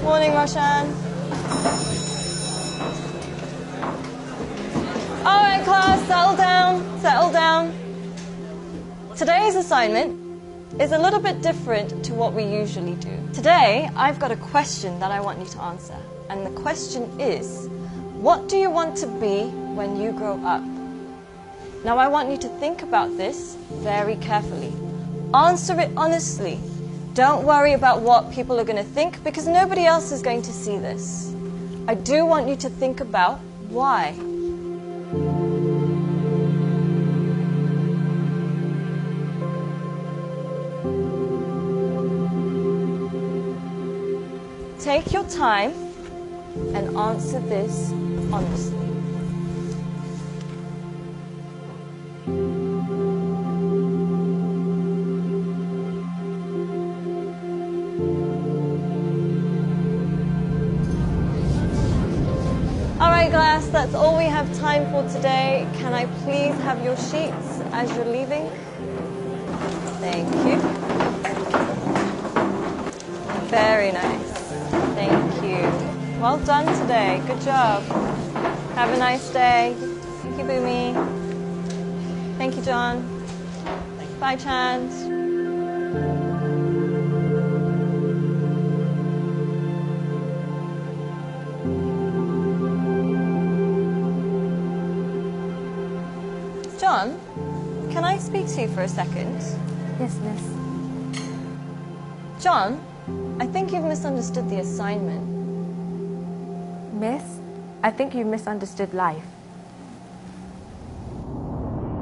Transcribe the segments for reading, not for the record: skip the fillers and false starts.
Morning, Roshan. All right, class, settle down, settle down. Today's assignment is a little bit different to what we usually do. Today, I've got a question that I want you to answer. And the question is, what do you want to be when you grow up? Now, I want you to think about this very carefully. Answer it honestly. Don't worry about what people are going to think, because nobody else is going to see this. I do want you to think about why. Take your time and answer this honestly. Alright, class, that's all we have time for today. Can I please have your sheets as you're leaving? Thank you. Very nice. Thank you. Well done today. Good job. Have a nice day. Thank you, Boomy. Thank you, John. Bye, Chand. John, can I speak to you for a second? Yes, miss. John, I think you've misunderstood the assignment. Miss, I think you misunderstood life.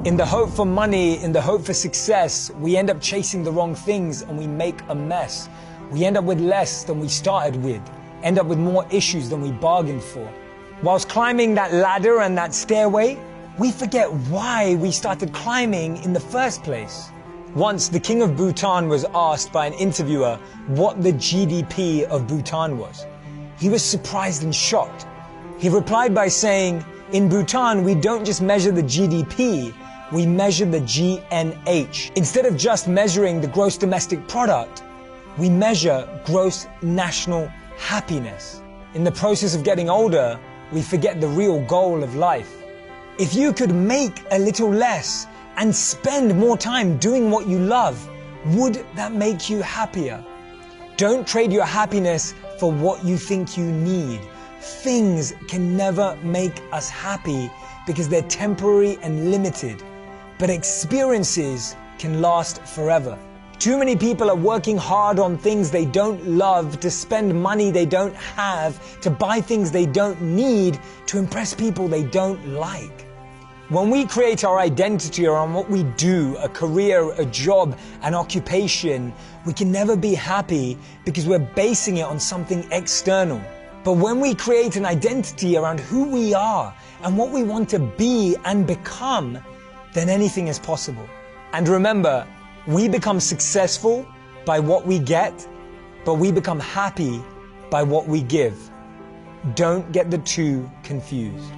In the hope for money, in the hope for success, we end up chasing the wrong things and we make a mess. We end up with less than we started with, end up with more issues than we bargained for. Whilst climbing that ladder and that stairway, we forget why we started climbing in the first place. Once, the king of Bhutan was asked by an interviewer what the GDP of Bhutan was. He was surprised and shocked. He replied by saying, in Bhutan, we don't just measure the GDP, we measure the GNH. Instead of just measuring the gross domestic product, we measure gross national happiness. In the process of getting older, we forget the real goal of life. If you could make a little less and spend more time doing what you love, would that make you happier? Don't trade your happiness for what you think you need. Things can never make us happy because they're temporary and limited, but experiences can last forever. Too many people are working hard on things they don't love, to spend money they don't have, to buy things they don't need, to impress people they don't like. When we create our identity around what we do, a career, a job, an occupation, we can never be happy because we're basing it on something external. But when we create an identity around who we are and what we want to be and become, then anything is possible. And remember, we become successful by what we get, but we become happy by what we give. Don't get the two confused.